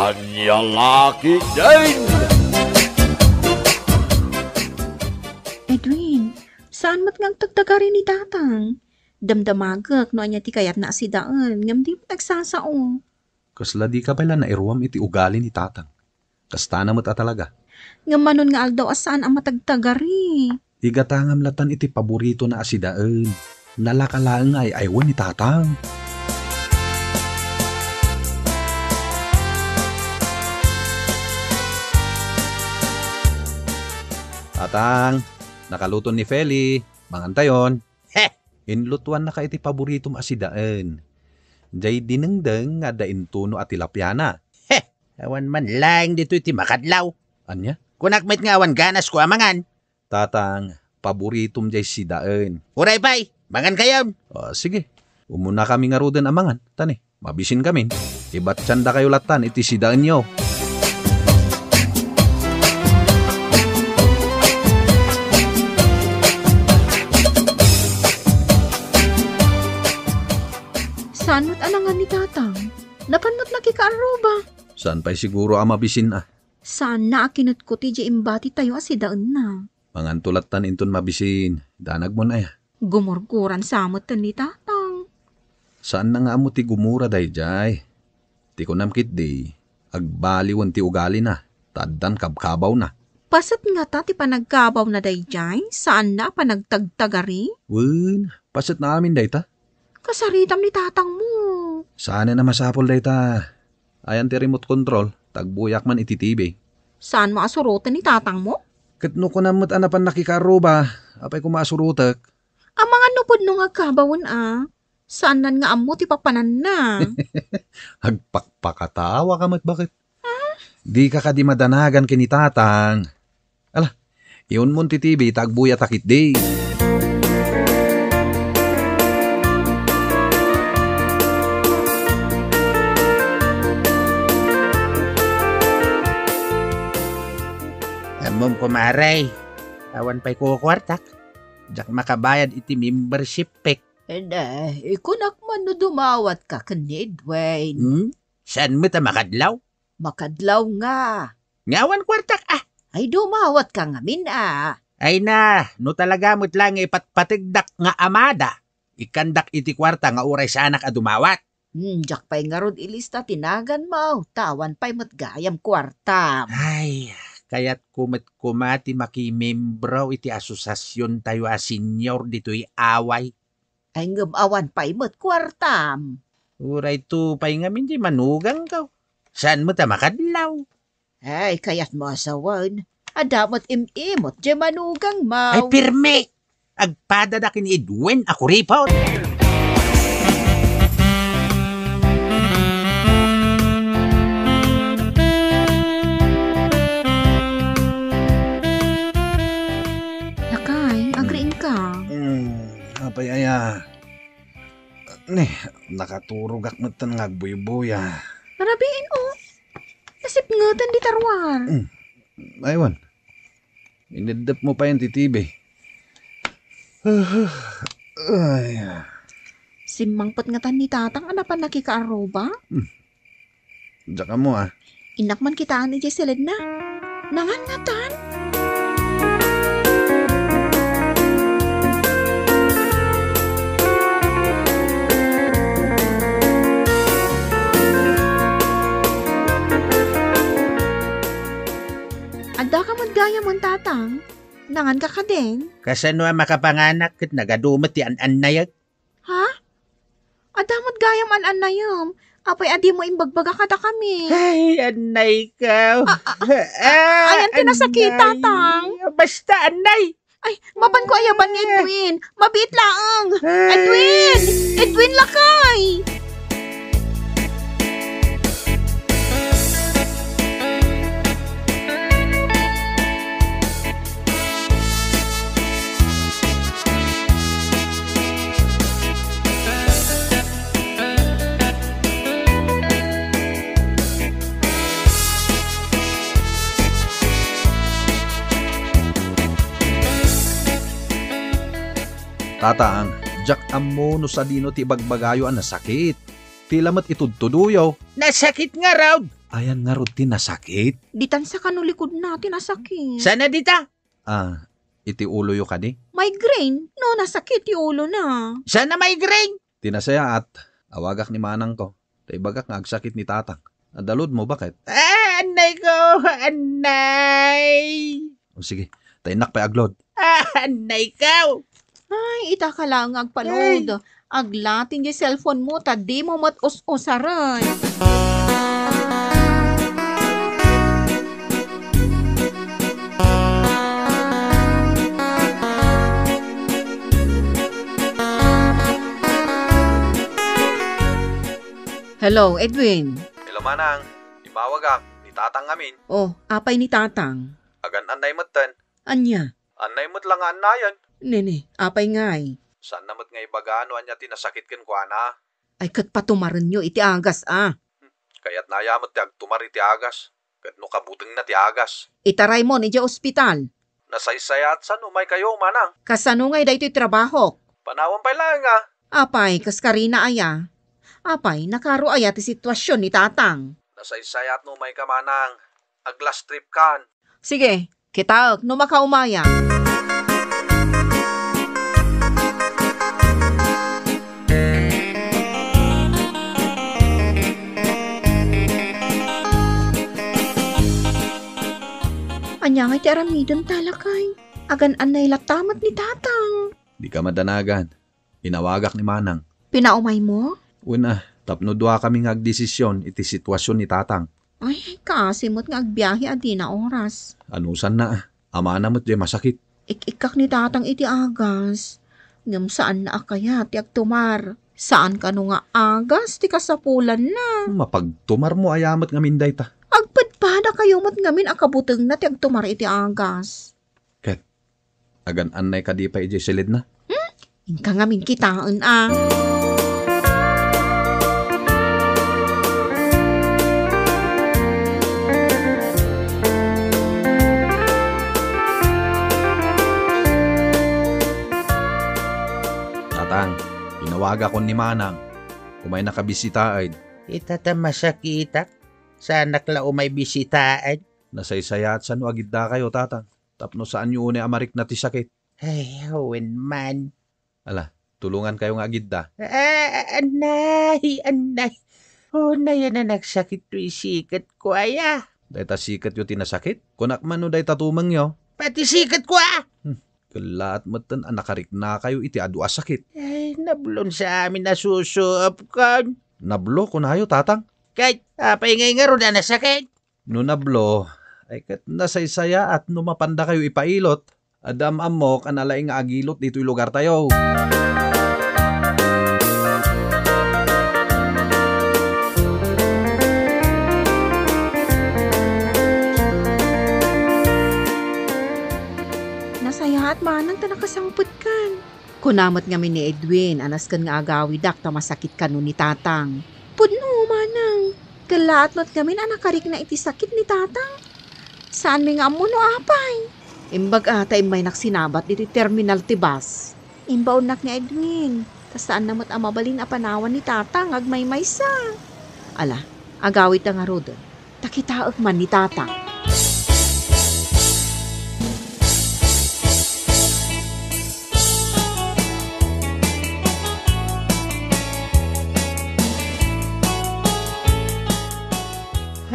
Kanyang laki din! Edwin, saan mo't ngang tagtagari ni tatang? Damdamagak no anya ti kayat na si daan, ngam di mo nagsasao. Kasla di ka pala na iruwam iti ugali ni tatang. Kasta na mo't talaga. Ngam manon nga aldaw asaan ang matagtagari. Igatangam latan iti paborito na asidaan. Nalakalaang ay aywan ni tatang. Tatang, nakaluto ni Feli. Mangantayon. Heh! Inlutuan na ka iti paboritong asidaan. Jay dinengdeng nga dain tuno at tilapyana. Heh! Awan man lang dito iti makadlaw. Anya? Kunakmet nga awan ganas ko amangan. Tatang, paboritom jay sidaan. Uray pay, mangan kayo. Sige, umuna kami nga roden amangan. Tani, mabisin kami. Iba't tsanda kayo latan iti sidaan nyo. Saan mo't alangan ni tatang? Napan mo't nakikaaruba? Saan pa'y siguro ang mabisin Saan na akinat ko ti imbati tayo si daan na? Mangan tulatan inton mabisin. Danag mo na Gumurguran samot ni tatang. Saan na nga mo ti gumura dayjay? Ti kunamkit di. Agbaliwan ti ugali na. Taddan kabkabaw na. Pasat nga ta ti panagkabaw na dayjay? Saan na panagtagtagari? Wen, pasat na amin dayta. Kasaritam ni tatang mo. Saan na masapol dayta? Ayan ti remote control. Tagbuyak man iti TV. Saan maasurutan ni tatang mo? Katno ko namot anapan nakikaruba. Apay ko maasurutak. Ang mga nupod nung agkabawon Saan nan nga amo ti papanan na? Agpakpakatawa ka mat bakit? Di ka di madanagan kini tatang. Ala, iyon mo ti TV tagbuya takit di. Amom kumaray. Awan pa'y kukwartak. Jak makabayad iti membership pek. Ikunak man no dumawat ka kanid, Wayne. Saan mo ta makadlaw? Makadlaw nga. Ngawan kwartak Ay dumawat ka ngamin Ay na, no talaga mo't lang ipatpatigdak nga amada. Ikandak iti kwarta nga uray sa anak a dumawat. Jak pa'y nga rod ilista tinagan mo. Tawan pa'y matgayam kwarta. Ay, kaya't kumati makimembraw iti asosasyon tayo a senior dito'y away. Ay ngamawan pa'y mat kwartam. Uray to pa'y nga di manugang ka. Saan mo ta makadlaw? Ay kaya't mo asawan. Adamot imimot di manugang mo. Ay pirme! Agpadadakin ni Edwin ako ripot. Apay nakaturog akmatan ngagbuy-buya. Marabiin Nasip ngatan di tarwar. Aywan. Inidap mo pa yung titibe. Simangpot ngatan ni tatang anapan nakikaaruba? Diyan mo Inakman kitaan ni Jesseled na. Nangan ngatan. Ada ka magdaya mo tatang. Nangan ka din. Kasano ang makapanganak kat nagadumot ti an nayag? Ha? Ada magdayam an nayam. Apay adi mo imbagbaga kada kami. Ay, anay ka. Ayan tinasakit tatang. Basta anay. Ay, maban ko ayaban ni Edwin. Mabiit laang. Edwin! Edwin lakay! Tatang, jak amo no sa dino ti bagbagayo ang nasakit. Tilamat itudtuduyo. Nasakit nga raw. Ayan nga ruti nasakit. Ditan sa kanulikod natin nasakit. Sana dita? Iti ulo yo kadi. Migraine? No, nasakit yung ulo na. Sana migraine? Tinasaya at awagak ni manang ko. Tay bagak nga agsakit ni tatang. Adalod mo bakit? Anay ko, anay. O sige, tainak pa aglod. Anay ka. Ay, ita ka lang agpalood. Aglatin yung cellphone mo, tadi mo mat-us-usaran. Hello, Edwin. Hello manang, imawagak ni tatang amin. Oh, apay ni tatang. Agan anay motten. Anya? Anay mot lang anayan. Nene, apay ngay. Saan namot nga ibagano anya tinasakit ken kuana. Ay, kat patumaran nyo, iti agas Kaya't nayamot ti agtumar iti agas. Ket no kabuteng na ti agas. Itaray mo, ni ospital. Nasaysayat sa umay kayo manang. Kasano ngay da ito'y trabaho? Panawan pa lang nga. Apay, kaskarina aya. Apay, nakaro aya ti sitwasyon ni tatang. Nasaysayat no umay ka manang. Aglas trip kan. Sige, kita no makaumaya. Anya ngay ti aramidon talakay. Agan anay latamat ni tatang. Di ka madanagan. Inawagak ni manang. Pinaumay mo? Una, tapno dua kami nga agdesisyon iti sitwasyon ni tatang. Ay, kasimot nga agbiyahe adi na oras. Anusan na, ama na mo't di masakit. Ik-ikak ni tatang iti agas. Ngam saan na akaya ti agtumar? Saan ka no nga agas ti kasapulan na? Mapagtumar mo ayamat nga minday ta. Agpadpada kayo mat ngamin akabuteng na ti agtumar iti agas. Agan anay ka di pa iti silid na. Inka ngamin kitaan Tatang, inawaga ko ni manang. Kumay nakabisitaid. Itata masakitak. Sana kla umay bisitaan. Nasaysayat sa no agid da kayo tatang. Tapno saan nyo une amarik na ti sakit. Ay, hawen man. Tulungan kayo nga agid da. Anay. Oh, na yan na nagsakit to isikat ko, aya. Dahil ta sikat yo tinasakit. Kunak man no dahi tatumang yo. Pati sikat ko, Kalaat matan anakarik na kayo iti adu asakit. Ay, nablon sa amin na susuap kan. Nablo ko na kayo tatang. Kahit apay ngay nga ron na nasakit. No nablo, ay kat nasaysaya at no mapanda kayo ipailot. Adam amok analaing nga agilot dito'y lugar tayo. Nasaya at manang ta nakasangput kan. Kunamot nga ni Edwin, anas kan nga agawidak ta masakit kanu ni tatang. Pudno manang, kalaat not kami na nakarik na iti sakit ni tatang. Saan mi nga amuno apay? Imbag ata may naksinabat iti terminal ti bus. Imbaw nak ni Edwin, tas saan namot amabalin a panawan ni tatang agmay sa. Ala, agawit nga rod. Takitaak man ni tatang.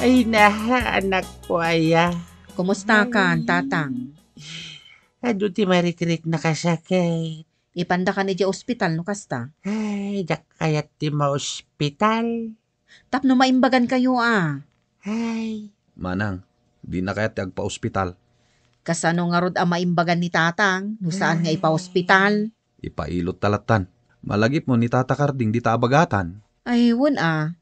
Ay, anak ko, aya. Kumusta ka, tatang? Ado ti marikrik nakasakit. Ipanda ka ni di ospital no kasta. Ay, kayat ti ma-ospital. Tapno maimbagan kayo Ay, Manang, di na kaya ti agpa-ospital. Kasano nga rod maimbagan ni tatang, no saan nga ipa-ospital. Ipailot talatan. Malagip mo ni tatakarding di taabagatan. Ay, wun ah.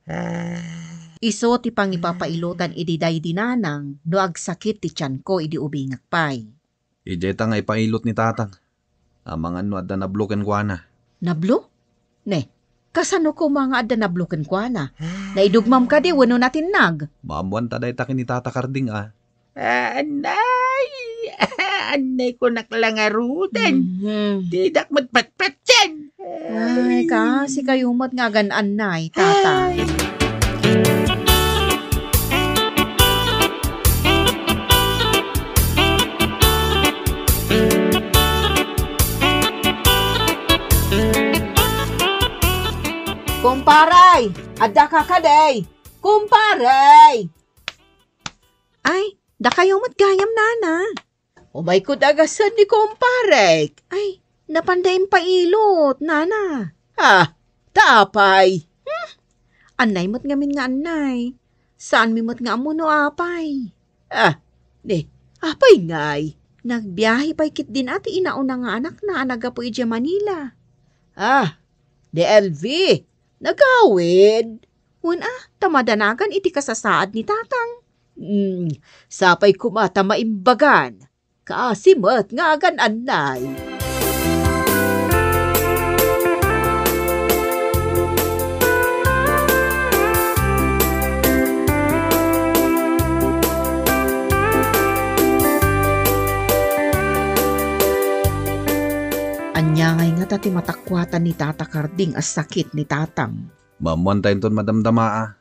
Iso ti pang ipapailotan ididay dinanang, no agsakit ti tiyan ko idi ubingak pay. Ijeta nga ipailot ni tatang. Amangan no adda nabloken kwa na. Nablo? Ne, kasano ko mga adda nabloken kwa na? Naidugmam ka di, wano natin nag. Maamuan taday takin ni tatakarding Anay! Anay ko naklangarudan. Mhm. Tidak matpatpat yan. Ay, kasi kayo mat nga ganaan na, tatang. Ada ka kaday! Kumpare! Ay, da kayo matgayam nana. Umay ko dagasan ni kumpare. Ay, napandayin pa ilot, nana. Tapay. Anay mo't ngamin nga anay. Saan mi mo't nga amuno apay? Apay ngay. Nagbiyahe pa'y kit din ati inauna nga anak na anaga po ija Manila. DLV. Nagawid. Tamadanagan iti kasasaad ni tatang. Sapay kumata maimbagan. Kaasimat nga agan anay. Anyangay nga tati matakwatan ni tata Karding as sakit ni tatang. Mamuan tayo ton madamdama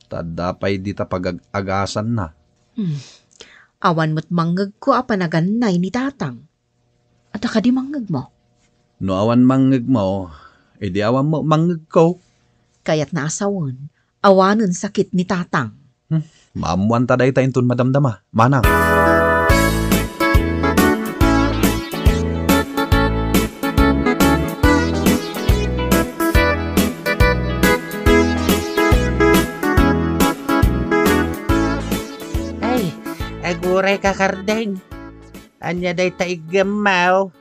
Tadapay di ta pag-agasan na. Awan mo't manggag ko apanaganay ni tatang. At di manggag mo. No awan manggag mo, edi awan mo manggag ko. Kaya't naasawan, awanan sakit ni tatang. Mamuan ta day tayo ton madamdama. Manang. Aguray ka, Karding. Anya day taigamaw.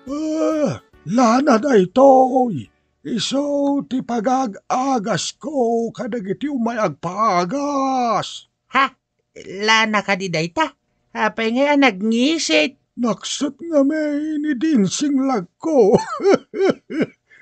Lana day toy. Iso ti pag-agas ko kadagiti umay agpaagas. Ha? Lana ka di day ta? Apay nga nagngisit. Naksot nga may ni dinsing lag ko.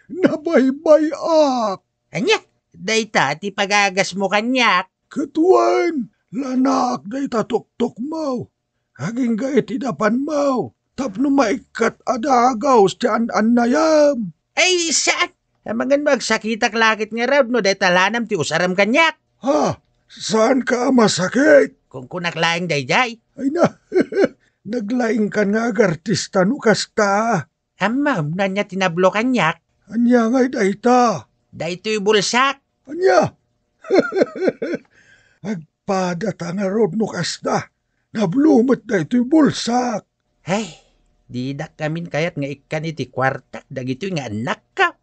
Nabaybayak. Anya? Day ta, ti pag-agas mo kanyak. Katuan, lanak day tatuktok mo. Haging gait idapan mo. Tapno maikat adagaw siyan annayam. Ay, saan? Amangan magsakitak lakit nga raw no day talanam ti usaram kanyak. Ha? Saan ka masakit? Kung kunaklaing dayjay. Ay na, naglaing ka nga artista no kasta. Amam na niya tinablo kanyak. Anya ngay dayta. Dayto'y bulsak. Anya? Agpadata nga rod no kasta. Nablumot na ito'y bulsak. Ay, didak kamin kayat nga ikan iti kwartak. Dagito'y nga anak ka.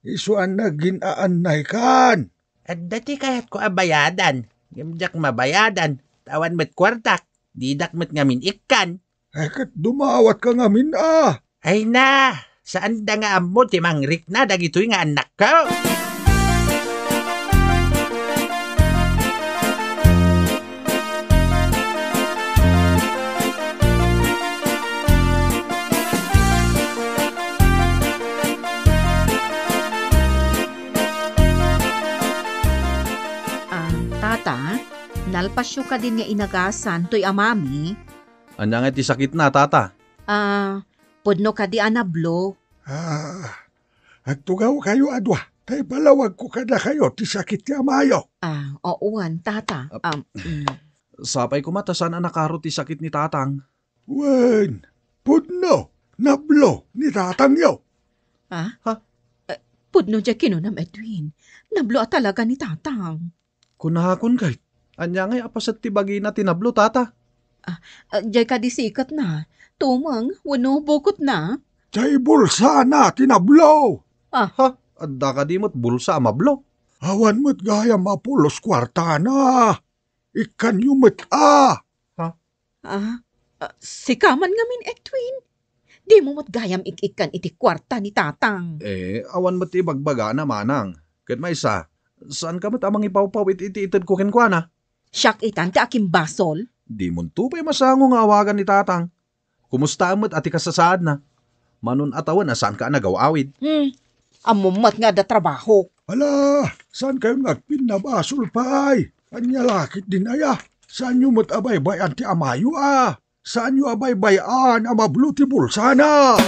Isuan na ginaanay kan. At dati kayat ko abayadan. Gamjak mabayadan. Tawan met kwartak. Didak met ngamin ikan. Ay kat dumawat ka ngamin Ay na, saan da nga amo ti mangrik na. Dagito'y nga anak ka. Tata, nalpasyo ka din nga inagasan to'y amami. Anya nga ti sakit na, tata. Pudno ka di anablo. Agtugaw kayo adwa. Tay balawag ko kada kayo ti sakit ti amayo. Ooan, tata. Sapay kumatasan ang nakaro ti sakit ni tatang. Wen, pudno, nablo ni tatang yo. Pudno dya kinunam Edwin. Nablo talaga ni tatang. Kunahakon kay. Anya nga apasat ti bagi na tinablo, tata. Diyay ka disikat na. Tumang, wano bukot na. Jay bulsa na tinablo. Adda ka di mo't bulsa mablo. Awan mo't gaya mapulos kwarta na. Ikan yumot Sikaman ngamin Edwin. Di mo mo't gayam ikikan iti kwarta ni tatang. Awan mo't ibagbaga na manang. Kat may isa, saan ka mo't amang ipawpawit iti-itad ko kenkwana? Siyak itan ti aking basol. Di mo tupay masango nga awagan ni tatang. Kumusta mo't ati kasasaad na? Manon atawan na saan ka nagawawid? Amumat nga da trabaho. Ala, saan kayo nagpinabasol pay? Anya lakit din aya. Saan nyo mo't abay-bayan ti amayo Saan nyo abay-bayan amablo ti bulsa na?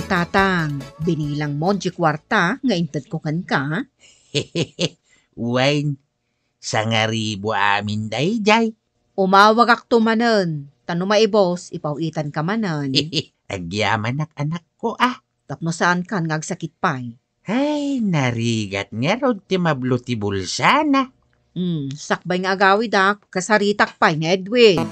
Tatang, binilang mo di kwarta, nga intad ko kan ka. Wine, 1,000 amin dayjay. Umawag ak tumanen, Tano maibos, ipawitan ka manan. Agyaman anak ko Tapno saan kan ngagsakit pa'y. Ay, narigat nga rod ti mablo ti bulsana. Sakbay nga agawi dak, kasaritak pa'y ni Edwin.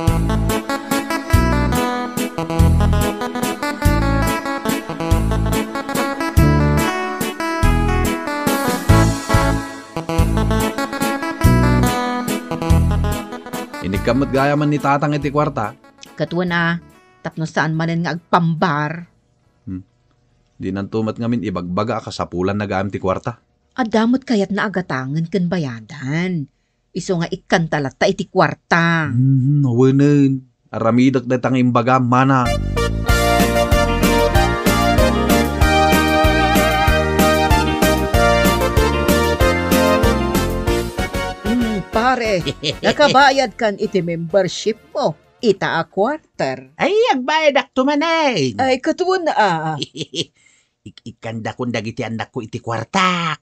Inikamot gaya man ni tatang iti kwarta. Katuwa na, tapno saan manan nga agpambar. Di nantumat ngamin ibagbaga kasapulan na gaam ti kwarta. Adamot kayat na agatangan kan bayadan. Iso nga ikantalat ta iti kwarta. Nawanan. Aramidak na tang imbaga mana. Pare, nakabayad kan iti membership mo. Ita a quarter. Ay, agbayad akto manay. Ay, katuon na Ikanda kong dagiti anak ko iti kwarta.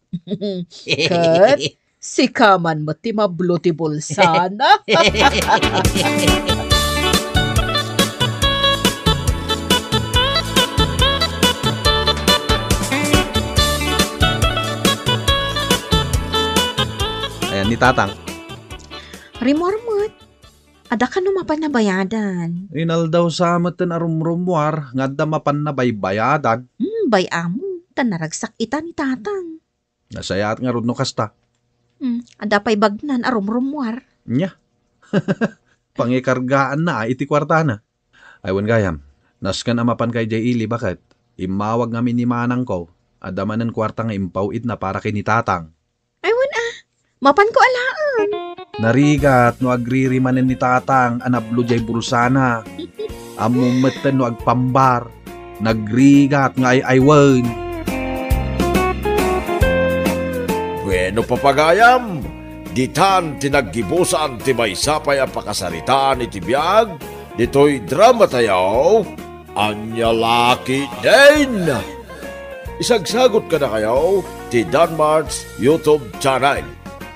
Kat, si kaman mo ti mablo ti bulsana. Ayan ni tatang. Rimormot, ada ka numapan na bayadan. Inal daw sa amatan arumrumwar, nga da mapan na baybayadan. Bayamo, tanaragsak ita ni tatang. Nasayat nga rod no kasta. Ada pa'y bagnan arumrumwar. Nya. Pangikargaan na iti kwarta na. Aywan gayam, naskan amapan kay Jay Ili bakit? Imawag nga ni manang ko, adaman ng kwarta nga impawid na para kay ni tatang. Aywan mapan ko alaan. Narigat no agririmanen ni tatang anablo jay bulsana. Amumeten no agpambar. Nagrigat nga aywan. Bueno papagayam, ditan tinaggibusan ti maysapay ang pakasaritaan iti biyag, dito'y drama tayaw, anya laki din. Isagsagot ka na kayo ti Danmar's YouTube channel.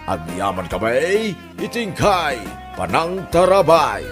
Ang yaman kamay, itingkay, panang tarabay.